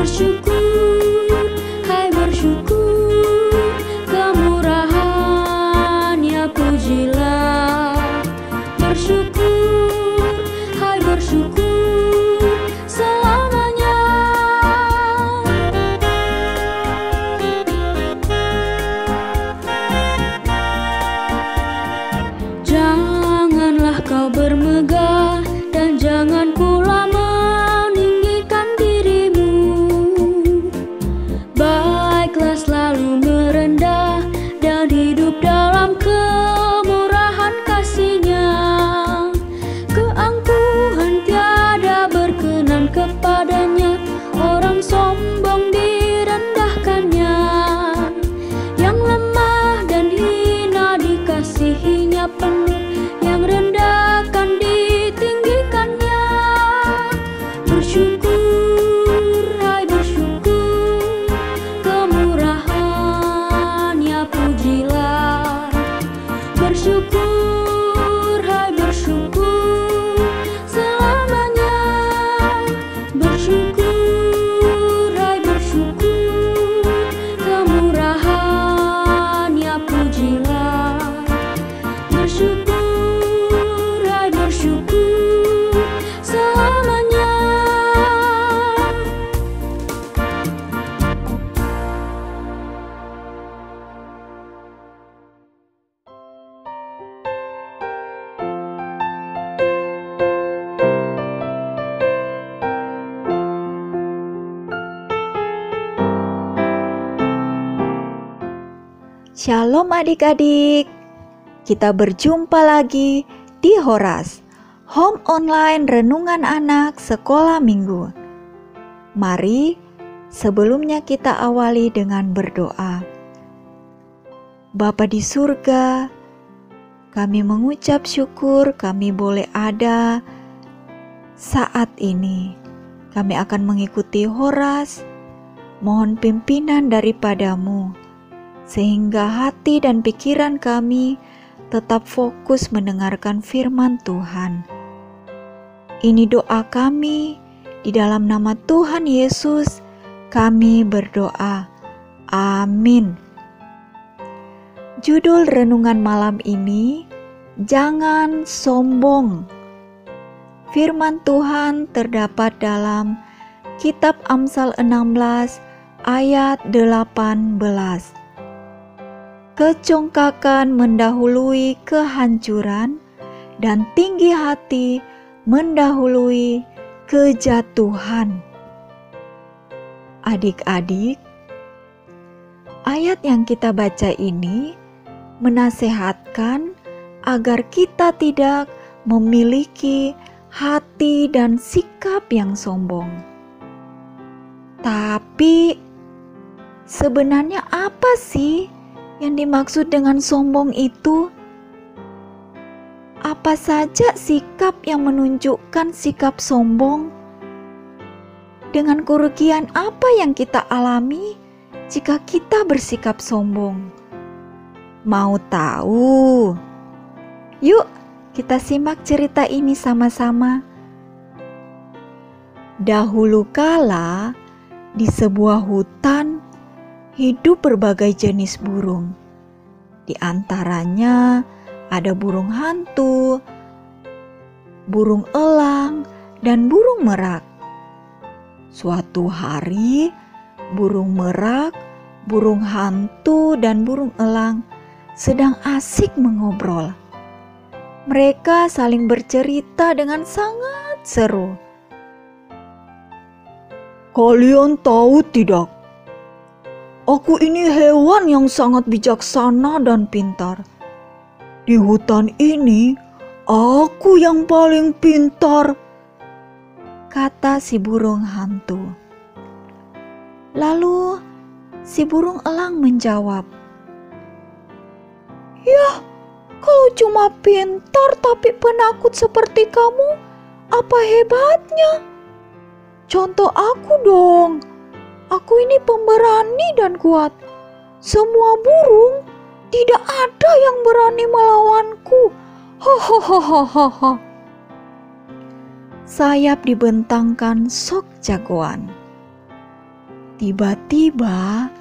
Bersyukur, hai bersyukur, kemurahan-Nya pujilah. Bersyukur, hai bersyukur, selamanya. Janganlah kau bermegah dan jangan pula meninggikan dirimu. Baiklah selalu merendah dan hidup dalam kemurahan kasih-Nya. Keangkuhan tiada berkenan kepadanya, orang sombong direndahkannya. Yang lemah dan hina dikasihi-Nya penuh, yang rendah akan ditinggikannya. Bersyukur, hai bersyukur, kemurahan-Nya pujilah. Bersyukur, hai bersyukur, selamanya. Bersyukur, hai bersyukur, kemurahan-Nya pujilah. Bersyukur, hai bersyukur, selamanya. Shalom adik-adik, kita berjumpa lagi di Horas, Home Online Renungan Anak Sekolah Minggu. Mari sebelumnya kita awali dengan berdoa. Bapa di surga, kami mengucap syukur kami boleh ada saat ini. Kami akan mengikuti Horas, mohon pimpinan daripadamu, sehingga hati dan pikiran kami tetap fokus mendengarkan firman Tuhan. Ini doa kami, di dalam nama Tuhan Yesus kami berdoa. Amin. Judul renungan malam ini, jangan sombong. Firman Tuhan terdapat dalam Kitab Amsal 16 ayat 18. Kecongkakan mendahului kehancuran dan tinggi hati mendahului kejatuhan. Adik-adik, ayat yang kita baca ini menasehatkan agar kita tidak memiliki hati dan sikap yang sombong. Tapi sebenarnya apa sih yang dimaksud dengan sombong itu? Apa saja sikap yang menunjukkan sikap sombong? Dengan kerugian apa yang kita alami jika kita bersikap sombong? Mau tahu? Yuk, kita simak cerita ini sama-sama. Dahulu kala, di sebuah hutan hidup berbagai jenis burung. Di antaranya ada burung hantu, burung elang, dan burung merak. Suatu hari, burung merak, burung hantu, dan burung elang sedang asik mengobrol. Mereka saling bercerita dengan sangat seru. Kalian tahu tidak? Aku ini hewan yang sangat bijaksana dan pintar. Di hutan ini, aku yang paling pintar, kata si burung hantu. Lalu si burung elang menjawab, "Yah, kalau cuma pintar tapi penakut seperti kamu, apa hebatnya? Contoh aku dong. Aku ini pemberani dan kuat. Semua burung, tidak ada yang berani melawanku. Hahaha." Sayap dibentangkan sok jagoan. Tiba-tiba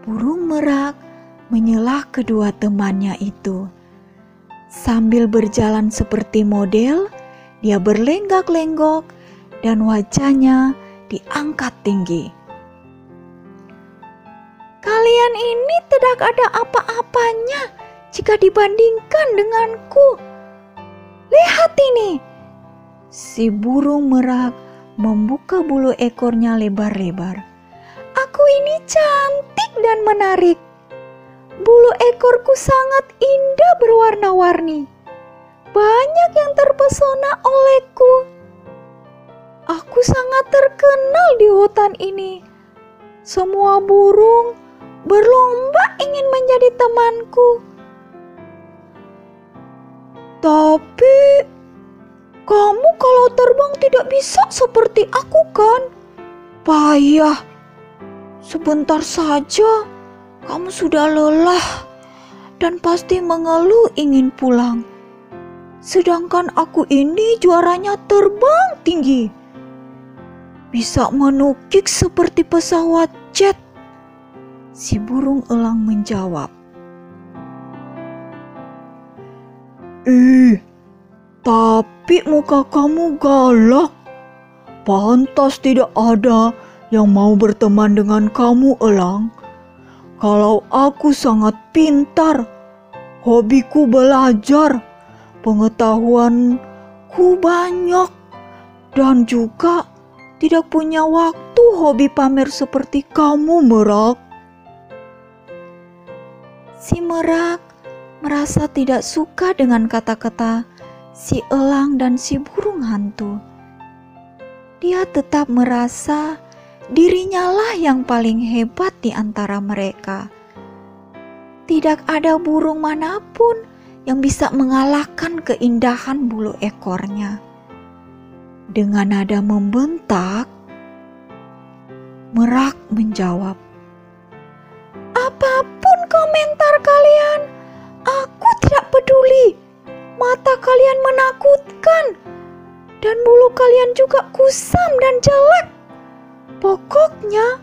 burung merak menyela kedua temannya itu. Sambil berjalan seperti model, dia berlenggak-lenggok dan wajahnya diangkat tinggi. Kalian ini tidak ada apa-apanya jika dibandingkan denganku. Lihat ini. Si burung merak membuka bulu ekornya lebar-lebar. Aku ini cantik dan menarik. Bulu ekorku sangat indah berwarna-warni. Banyak yang terpesona olehku. Aku sangat terkenal di hutan ini. Semua burung berlomba ingin menjadi temanku. Tapi kamu kalau terbang tidak bisa seperti aku kan? Payah. Sebentar saja kamu sudah lelah dan pasti mengeluh ingin pulang. Sedangkan aku ini juaranya terbang tinggi. Bisa menukik seperti pesawat jet. Si burung elang menjawab. Tapi muka kamu galak. Pantas tidak ada yang mau berteman dengan kamu, elang. Kalau aku sangat pintar, hobiku belajar, pengetahuanku banyak, dan juga tidak punya waktu hobi pamer seperti kamu, merak. Si merak merasa tidak suka dengan kata-kata si elang dan si burung hantu. Dia tetap merasa dirinya lah yang paling hebat di antara mereka. Tidak ada burung manapun yang bisa mengalahkan keindahan bulu ekornya. Dengan nada membentak, merak menjawab, apapun komentar kalian, aku tidak peduli. Mata kalian menakutkan, dan bulu kalian juga kusam dan jelek. Pokoknya,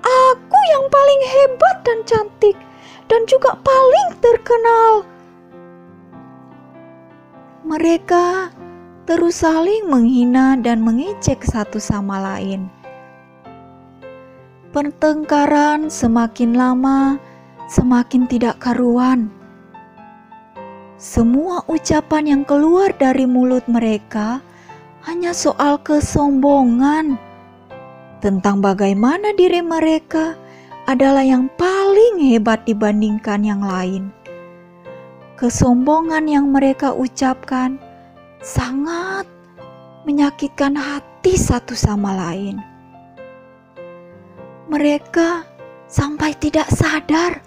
aku yang paling hebat dan cantik, dan juga paling terkenal. Mereka terus saling menghina dan mengejek satu sama lain. Pertengkaran semakin lama semakin tidak karuan. Semua ucapan yang keluar dari mulut mereka hanya soal kesombongan, tentang bagaimana diri mereka adalah yang paling hebat dibandingkan yang lain. Kesombongan yang mereka ucapkan sangat menyakitkan hati satu sama lain. Mereka sampai tidak sadar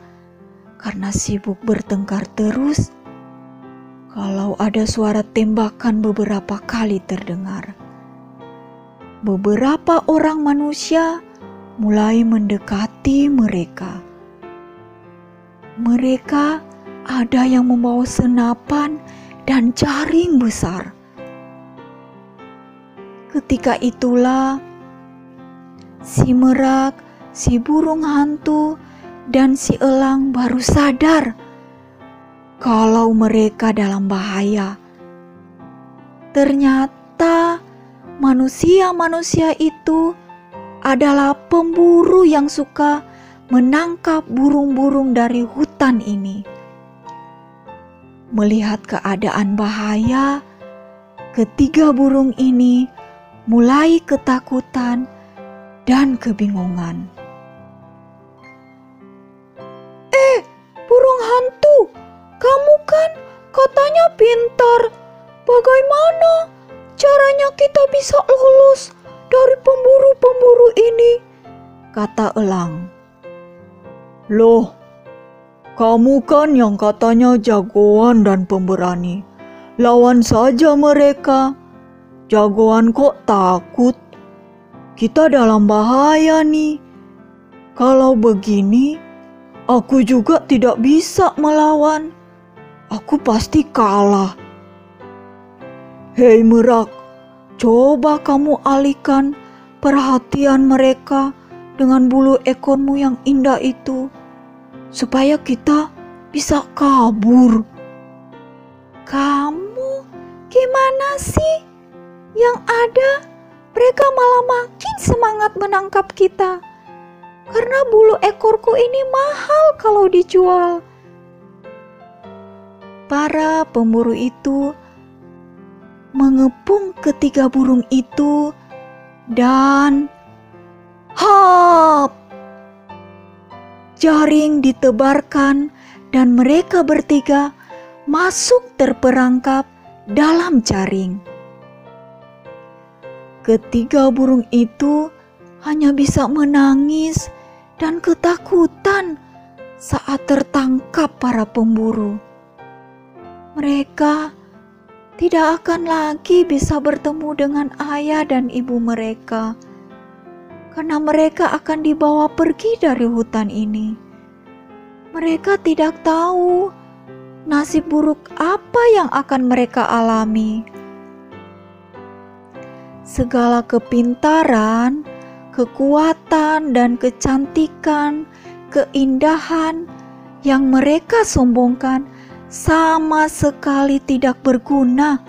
karena sibuk bertengkar terus, kalau ada suara tembakan beberapa kali terdengar. Beberapa orang manusia mulai mendekati mereka. Mereka ada yang membawa senapan dan jaring besar. Ketika itulah si merak, si burung hantu, dan si elang baru sadar kalau mereka dalam bahaya. Ternyata manusia-manusia itu adalah pemburu yang suka menangkap burung-burung dari hutan ini. Melihat keadaan bahaya, ketiga burung ini mulai ketakutan dan kebingungan. Burung hantu, kamu kan katanya pintar. Bagaimana caranya kita bisa lolos dari pemburu-pemburu ini? Kata elang. Loh, kamu kan yang katanya jagoan dan pemberani. Lawan saja mereka. Jagoan kok takut? Kita dalam bahaya nih. Kalau begini, aku juga tidak bisa melawan. Aku pasti kalah. Hei merak, coba kamu alihkan perhatian mereka dengan bulu ekormu yang indah itu, supaya kita bisa kabur. Kamu gimana sih? Yang ada mereka malah makin semangat menangkap kita. Karena bulu ekorku ini mahal kalau dijual. Para pemburu itu mengepung ketiga burung itu dan hap! Jaring ditebarkan dan mereka bertiga masuk terperangkap dalam jaring. Ketiga burung itu hanya bisa menangis dan ketakutan saat tertangkap para pemburu. Mereka tidak akan lagi bisa bertemu dengan ayah dan ibu mereka, karena mereka akan dibawa pergi dari hutan ini. Mereka tidak tahu nasib buruk apa yang akan mereka alami. Segala kepintaran, kekuatan, dan kecantikan, keindahan yang mereka sombongkan sama sekali tidak berguna,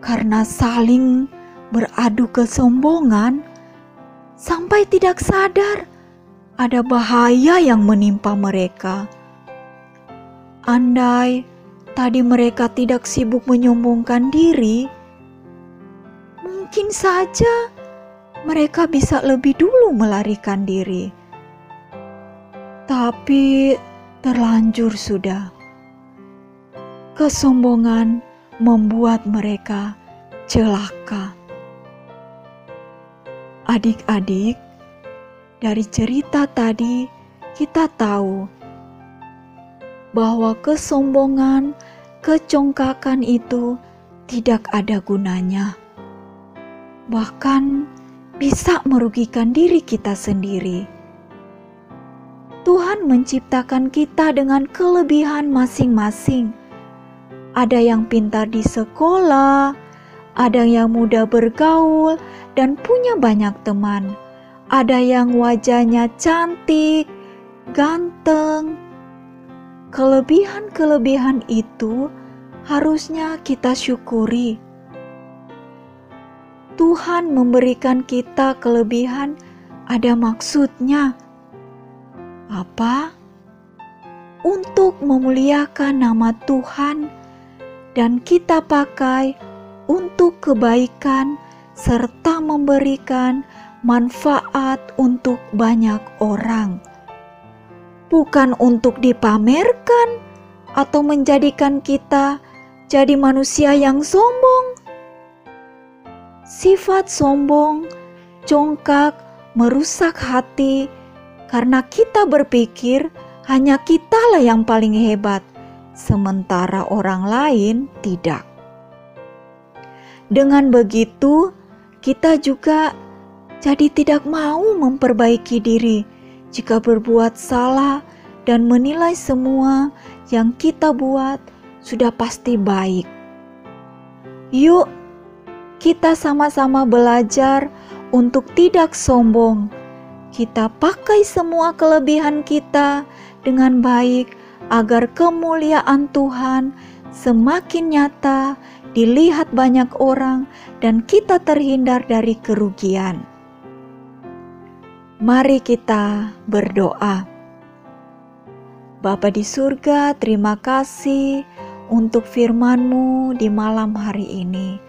karena saling beradu kesombongan sampai tidak sadar ada bahaya yang menimpa mereka. Andai tadi mereka tidak sibuk menyombongkan diri, mungkin saja mereka bisa lebih dulu melarikan diri. Tapi terlanjur sudah. Kesombongan membuat mereka celaka. Adik-adik, dari cerita tadi kita tahu bahwa kesombongan, kecongkakan itu tidak ada gunanya. Bahkan bisa merugikan diri kita sendiri. Tuhan menciptakan kita dengan kelebihan masing-masing. Ada yang pintar di sekolah, ada yang mudah bergaul dan punya banyak teman. Ada yang wajahnya cantik, ganteng. Kelebihan-kelebihan itu harusnya kita syukuri. Tuhan memberikan kita kelebihan ada maksudnya. Apa? Untuk memuliakan nama Tuhan, dan kita pakai untuk kebaikan serta memberikan manfaat untuk banyak orang. Bukan untuk dipamerkan atau menjadikan kita jadi manusia yang sombong. Sifat sombong, congkak, merusak hati karena kita berpikir hanya kitalah yang paling hebat, sementara orang lain tidak. Dengan begitu, kita juga jadi tidak mau memperbaiki diri jika berbuat salah dan menilai semua yang kita buat sudah pasti baik. Yuk, kita sama-sama belajar untuk tidak sombong. Kita pakai semua kelebihan kita dengan baik agar kemuliaan Tuhan semakin nyata dilihat banyak orang dan kita terhindar dari kerugian. Mari kita berdoa. Bapa di surga, terima kasih untuk firman-Mu di malam hari ini.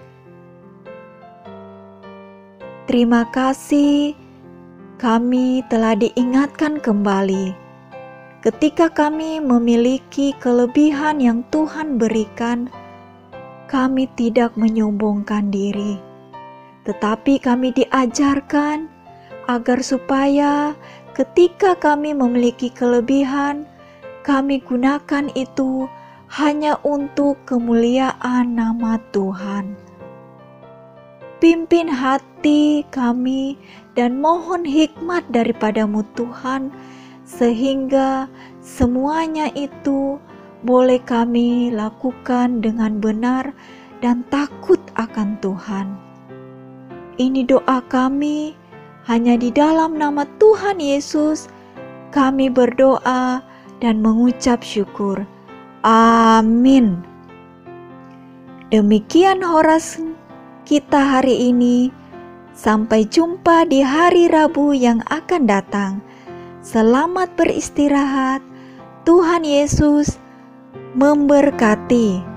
Terima kasih kami telah diingatkan kembali ketika kami memiliki kelebihan yang Tuhan berikan. Kami tidak menyombongkan diri, tetapi kami diajarkan agar supaya ketika kami memiliki kelebihan, kami gunakan itu hanya untuk kemuliaan nama Tuhan. Pimpin hati kami dan mohon hikmat daripada-Mu Tuhan, sehingga semuanya itu boleh kami lakukan dengan benar dan takut akan Tuhan. Ini doa kami Hanya di dalam nama Tuhan Yesus kami berdoa dan mengucap syukur. Amin. Demikian horas kita hari ini. Sampai jumpa di hari Rabu yang akan datang. Selamat beristirahat. Tuhan Yesus memberkati.